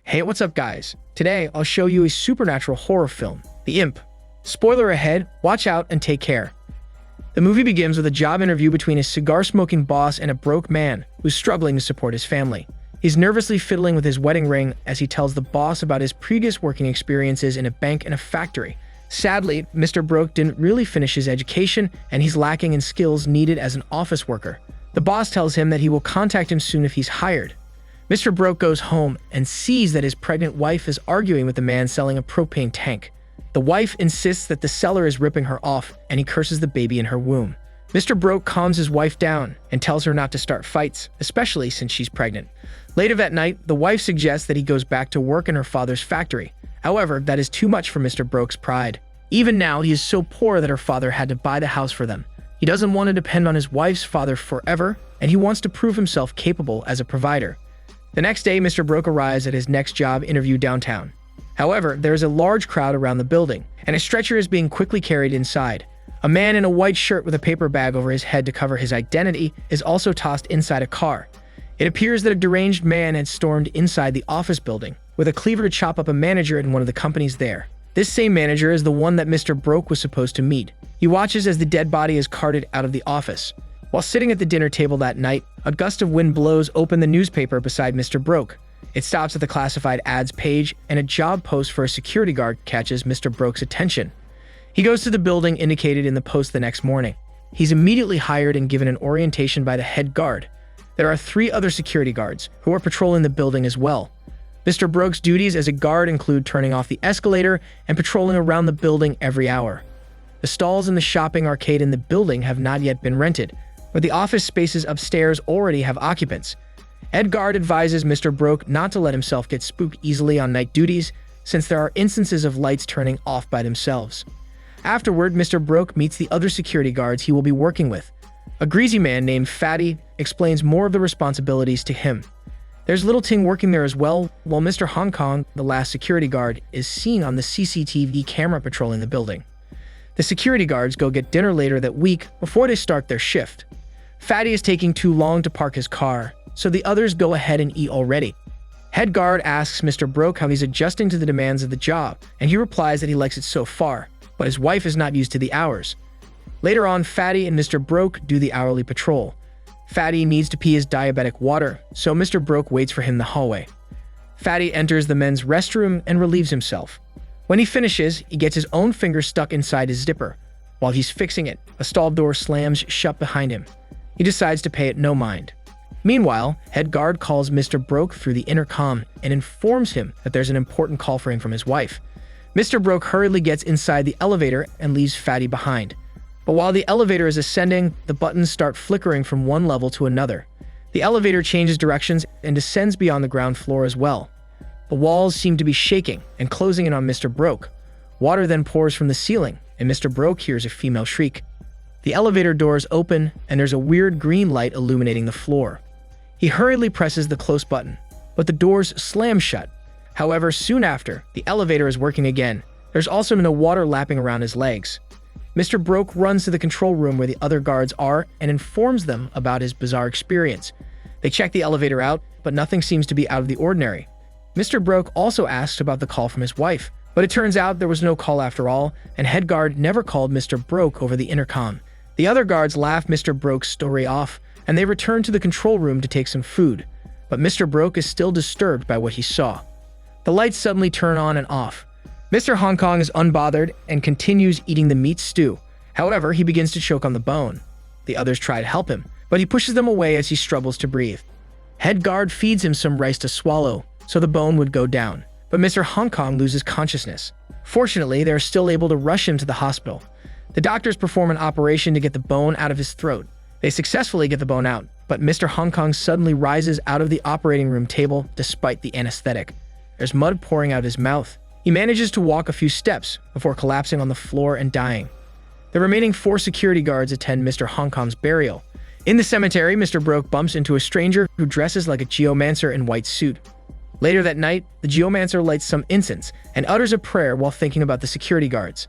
Hey, what's up guys? Today I'll show you a supernatural horror film, The Imp. Spoiler ahead, watch out and take care. The movie begins with a job interview between a cigar-smoking boss and a broke man who's struggling to support his family. He's nervously fiddling with his wedding ring as he tells the boss about his previous working experiences in a bank and a factory. Sadly, Mr. Broke didn't really finish his education and he's lacking in skills needed as an office worker. The boss tells him that he will contact him soon if he's hired. Mr. Broke goes home and sees that his pregnant wife is arguing with the man selling a propane tank. The wife insists that the seller is ripping her off and he curses the baby in her womb. Mr. Broke calms his wife down and tells her not to start fights, especially since she's pregnant. Later that night, the wife suggests that he goes back to work in her father's factory. However, that is too much for Mr. Broke's pride. Even now, he is so poor that her father had to buy the house for them. He doesn't want to depend on his wife's father forever, and he wants to prove himself capable as a provider. The next day, Mr. Broke arrives at his next job interview downtown. However, there is a large crowd around the building, and a stretcher is being quickly carried inside. A man in a white shirt with a paper bag over his head to cover his identity is also tossed inside a car. It appears that a deranged man had stormed inside the office building with a cleaver to chop up a manager in one of the companies there. This same manager is the one that Mr. Broke was supposed to meet. He watches as the dead body is carted out of the office. While sitting at the dinner table that night, a gust of wind blows open the newspaper beside Mr. Broke. It stops at the classified ads page, and a job post for a security guard catches Mr. Broke's attention. He goes to the building indicated in the post the next morning. He's immediately hired and given an orientation by the head guard. There are 3 other security guards who are patrolling the building as well. Mr. Broke's duties as a guard include turning off the escalator and patrolling around the building every hour. The stalls in the shopping arcade in the building have not yet been rented, but the office spaces upstairs already have occupants. Head guard advises Mr. Broke not to let himself get spooked easily on night duties, since there are instances of lights turning off by themselves. Afterward, Mr. Broke meets the other security guards he will be working with. A greasy man named Fatty explains more of the responsibilities to him. There's Little Ting working there as well, while Mr. Hong Kong, the last security guard, is seen on the CCTV camera patrolling the building. The security guards go get dinner later that week before they start their shift. Fatty is taking too long to park his car, so the others go ahead and eat already. Head guard asks Mr. Broke how he's adjusting to the demands of the job, and he replies that he likes it so far, but his wife is not used to the hours. Later on, Fatty and Mr. Broke do the hourly patrol. Fatty needs to pee his diabetic water, so Mr. Broke waits for him in the hallway. Fatty enters the men's restroom and relieves himself. When he finishes, he gets his own finger stuck inside his zipper. While he's fixing it, a stall door slams shut behind him. He decides to pay it no mind. Meanwhile, head guard calls Mr. Broke through the intercom and informs him that there's an important call for him from his wife. Mr. Broke hurriedly gets inside the elevator and leaves Fatty behind. But while the elevator is ascending, the buttons start flickering from one level to another. The elevator changes directions and descends beyond the ground floor as well. The walls seem to be shaking and closing in on Mr. Broke. Water then pours from the ceiling, and Mr. Broke hears a female shriek. The elevator doors open, and there's a weird green light illuminating the floor. He hurriedly presses the close button, but the doors slam shut. However, soon after, the elevator is working again. There's also no water lapping around his legs. Mr. Broke runs to the control room where the other guards are and informs them about his bizarre experience. They check the elevator out, but nothing seems to be out of the ordinary. Mr. Broke also asks about the call from his wife, but it turns out there was no call after all, and head guard never called Mr. Broke over the intercom. The other guards laugh Mr. Broke's story off, and they return to the control room to take some food, but Mr. Broke is still disturbed by what he saw. The lights suddenly turn on and off. Mr. Hong Kong is unbothered and continues eating the meat stew. However, he begins to choke on the bone. The others try to help him, but he pushes them away as he struggles to breathe. Head guard feeds him some rice to swallow, so the bone would go down, but Mr. Hong Kong loses consciousness. Fortunately, they are still able to rush him to the hospital. The doctors perform an operation to get the bone out of his throat. They successfully get the bone out, but Mr. Hong Kong suddenly rises out of the operating room table despite the anesthetic. There's mud pouring out his mouth. He manages to walk a few steps before collapsing on the floor and dying. The remaining 4 security guards attend Mr. Hong Kong's burial. In the cemetery, Mr. Broke bumps into a stranger who dresses like a geomancer in white suit. Later that night, the geomancer lights some incense and utters a prayer while thinking about the security guards.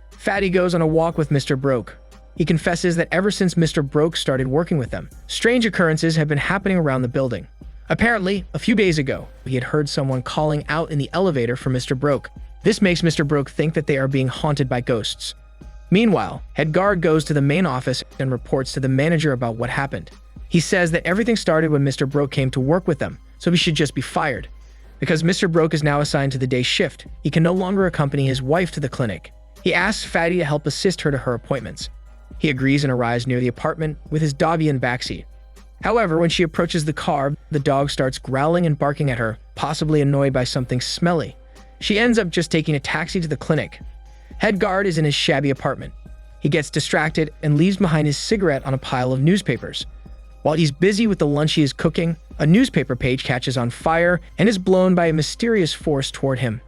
Fatty goes on a walk with Mr. Broke. He confesses that ever since Mr. Broke started working with them, strange occurrences have been happening around the building. Apparently, a few days ago, he had heard someone calling out in the elevator for Mr. Broke. This makes Mr. Broke think that they are being haunted by ghosts. Meanwhile, head guard goes to the main office and reports to the manager about what happened. He says that everything started when Mr. Broke came to work with them, so he should just be fired. Because Mr. Broke is now assigned to the day shift, he can no longer accompany his wife to the clinic. He asks Fatty to help assist her to her appointments. He agrees and arrives near the apartment with his doggy in backseat. However, when she approaches the car, the dog starts growling and barking at her, possibly annoyed by something smelly. She ends up just taking a taxi to the clinic. Head guard is in his shabby apartment. He gets distracted and leaves behind his cigarette on a pile of newspapers. While he's busy with the lunch he is cooking, a newspaper page catches on fire and is blown by a mysterious force toward him.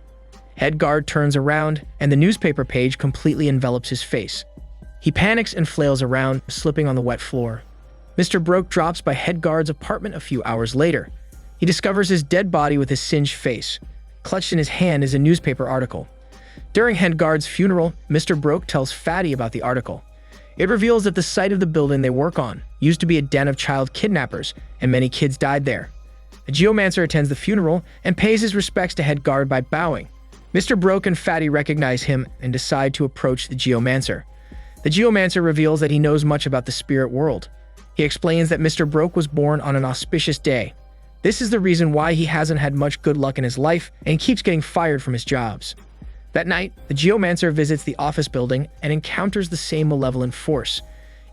Head guard turns around, and the newspaper page completely envelops his face. He panics and flails around, slipping on the wet floor. Mr. Broke drops by head guard's apartment a few hours later. He discovers his dead body with his singed face. Clutched in his hand is a newspaper article. During head guard's funeral, Mr. Broke tells Fatty about the article. It reveals that the site of the building they work on used to be a den of child kidnappers, and many kids died there. The geomancer attends the funeral and pays his respects to head guard by bowing. Mr. Broke and Fatty recognize him and decide to approach the geomancer. The geomancer reveals that he knows much about the spirit world. He explains that Mr. Broke was born on an auspicious day. This is the reason why he hasn't had much good luck in his life and keeps getting fired from his jobs. That night, the geomancer visits the office building and encounters the same malevolent force.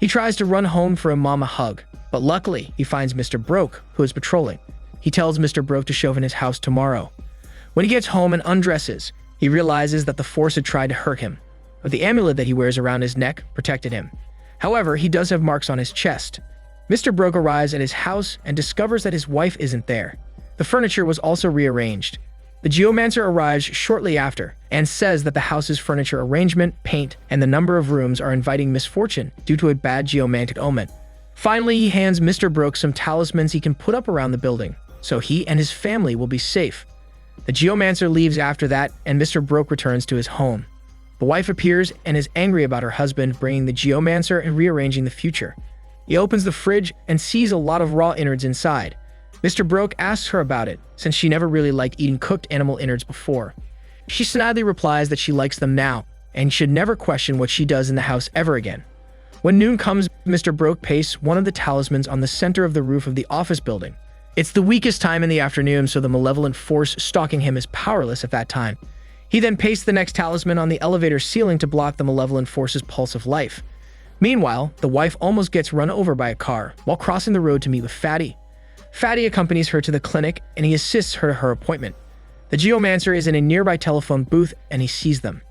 He tries to run home for a mama hug, but luckily, he finds Mr. Broke, who is patrolling. He tells Mr. Broke to show up in his house tomorrow. When he gets home and undresses, he realizes that the force had tried to hurt him, but the amulet that he wears around his neck protected him. However, he does have marks on his chest. Mr. Broke arrives at his house and discovers that his wife isn't there. The furniture was also rearranged. The geomancer arrives shortly after and says that the house's furniture arrangement, paint, and the number of rooms are inviting misfortune due to a bad geomantic omen. Finally, he hands Mr. Broke some talismans he can put up around the building, so he and his family will be safe. The geomancer leaves after that, and Mr. Broke returns to his home. The wife appears and is angry about her husband bringing the geomancer and rearranging the future. He opens the fridge and sees a lot of raw innards inside. Mr. Broke asks her about it, since she never really liked eating cooked animal innards before. She snidely replies that she likes them now, and should never question what she does in the house ever again. When noon comes, Mr. Broke pastes one of the talismans on the center of the roof of the office building. It's the weakest time in the afternoon, so the malevolent force stalking him is powerless at that time. He then pastes the next talisman on the elevator ceiling to block the malevolent force's pulse of life. Meanwhile, the wife almost gets run over by a car while crossing the road to meet with Fatty. Fatty accompanies her to the clinic, and he assists her to her appointment. The geomancer is in a nearby telephone booth, and he sees them.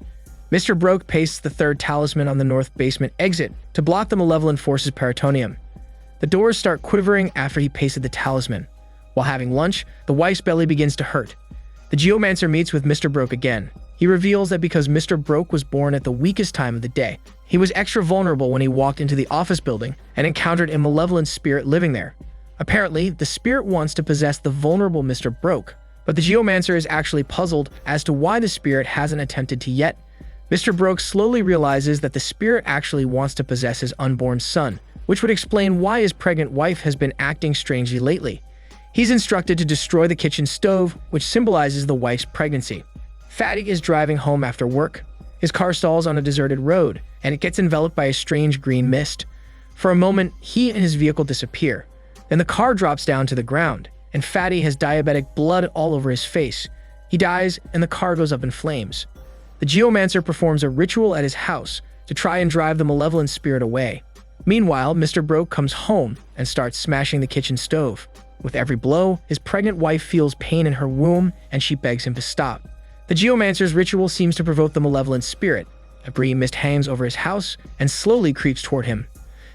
Mr. Broke pastes the third talisman on the north basement exit to block the malevolent force's peritoneum. The doors start quivering after he pasted the talisman. While having lunch, the wife's belly begins to hurt. The geomancer meets with Mr. Broke again. He reveals that because Mr. Broke was born at the weakest time of the day, he was extra vulnerable when he walked into the office building and encountered a malevolent spirit living there. Apparently, the spirit wants to possess the vulnerable Mr. Broke, but the geomancer is actually puzzled as to why the spirit hasn't attempted to yet. Mr. Broke slowly realizes that the spirit actually wants to possess his unborn son, which would explain why his pregnant wife has been acting strangely lately. He's instructed to destroy the kitchen stove, which symbolizes the wife's pregnancy. Fatty is driving home after work. His car stalls on a deserted road, and it gets enveloped by a strange green mist. For a moment, he and his vehicle disappear. Then the car drops down to the ground, and Fatty has diabetic blood all over his face. He dies, and the car goes up in flames. The geomancer performs a ritual at his house to try and drive the malevolent spirit away. Meanwhile, Mr. Broke comes home and starts smashing the kitchen stove. With every blow, his pregnant wife feels pain in her womb, and she begs him to stop. The geomancer's ritual seems to provoke the malevolent spirit. A green mist hangs over his house and slowly creeps toward him.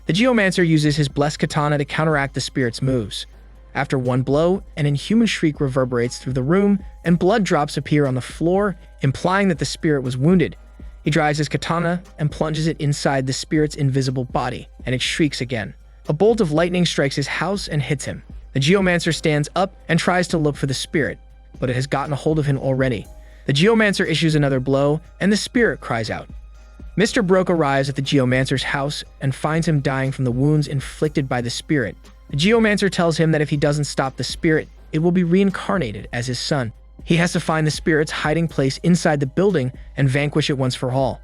The geomancer uses his blessed katana to counteract the spirit's moves. After one blow, an inhuman shriek reverberates through the room, and blood drops appear on the floor, implying that the spirit was wounded. He drives his katana and plunges it inside the spirit's invisible body, and it shrieks again. A bolt of lightning strikes his house and hits him. The geomancer stands up and tries to look for the spirit, but it has gotten a hold of him already. The geomancer issues another blow, and the spirit cries out. Mr. Broke arrives at the geomancer's house and finds him dying from the wounds inflicted by the spirit. The geomancer tells him that if he doesn't stop the spirit, it will be reincarnated as his son. He has to find the spirit's hiding place inside the building and vanquish it once for all.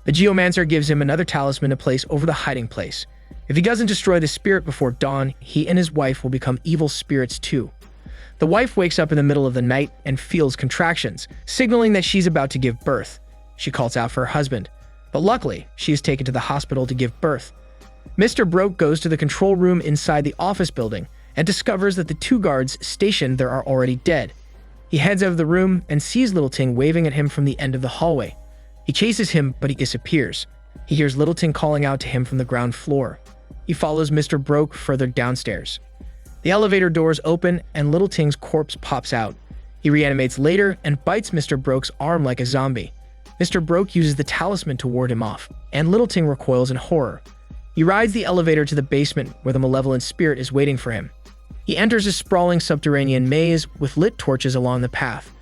The geomancer gives him another talisman to place over the hiding place. If he doesn't destroy the spirit before dawn, he and his wife will become evil spirits too. The wife wakes up in the middle of the night and feels contractions, signaling that she's about to give birth. She calls out for her husband, but luckily, she is taken to the hospital to give birth. Mr. Broke goes to the control room inside the office building and discovers that the 2 guards stationed there are already dead. He heads out of the room and sees Little Ting waving at him from the end of the hallway. He chases him, but he disappears. He hears Little Ting calling out to him from the ground floor. He follows Mr. Broke further downstairs. The elevator doors open and Little Ting's corpse pops out. He reanimates later and bites Mr. Broke's arm like a zombie. Mr. Broke uses the talisman to ward him off, and Little Ting recoils in horror. He rides the elevator to the basement where the malevolent spirit is waiting for him. He enters a sprawling subterranean maze with lit torches along the path.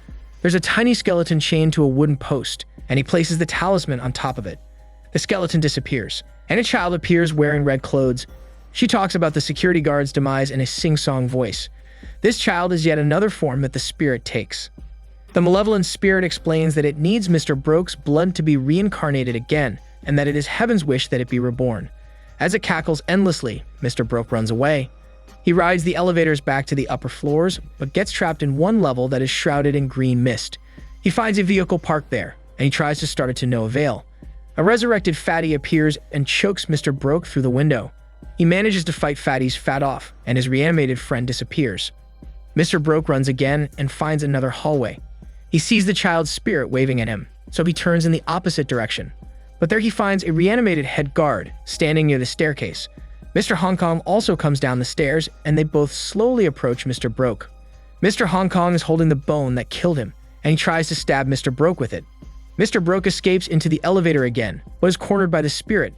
There's a tiny skeleton chained to a wooden post, and he places the talisman on top of it. The skeleton disappears, and a child appears wearing red clothes. She talks about the security guard's demise in a sing-song voice. This child is yet another form that the spirit takes. The malevolent spirit explains that it needs Mr. Broke's blood to be reincarnated again, and that it is heaven's wish that it be reborn. As it cackles endlessly, Mr. Broke runs away. He rides the elevators back to the upper floors, but gets trapped in one level that is shrouded in green mist. He finds a vehicle parked there, and he tries to start it to no avail. A resurrected fatty appears and chokes Mr. Broke through the window. He manages to fight Fatty's fat off, and his reanimated friend disappears. Mr. Broke runs again and finds another hallway. He sees the child's spirit waving at him, so he turns in the opposite direction. But there he finds a reanimated head guard standing near the staircase. Mr. Hong Kong also comes down the stairs, and they both slowly approach Mr. Broke. Mr. Hong Kong is holding the bone that killed him, and he tries to stab Mr. Broke with it. Mr. Broke escapes into the elevator again, but is cornered by the spirit.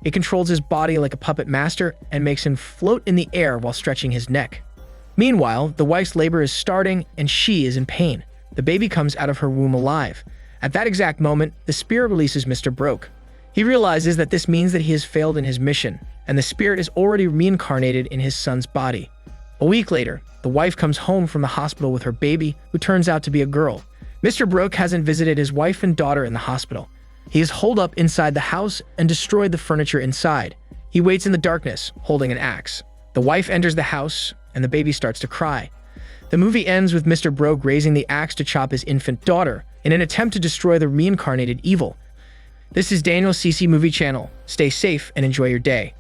It controls his body like a puppet master and makes him float in the air while stretching his neck. Meanwhile, the wife's labor is starting, and she is in pain. The baby comes out of her womb alive. At that exact moment, the spirit releases Mr. Broke. He realizes that this means that he has failed in his mission, and the spirit is already reincarnated in his son's body. A week later, the wife comes home from the hospital with her baby, who turns out to be a girl. Mr. Broke hasn't visited his wife and daughter in the hospital. He is holed up inside the house and destroyed the furniture inside. He waits in the darkness, holding an axe. The wife enters the house, and the baby starts to cry. The movie ends with Mr. Broke raising the axe to chop his infant daughter in an attempt to destroy the reincarnated evil. This is Daniel CC Movie Channel. Stay safe and enjoy your day.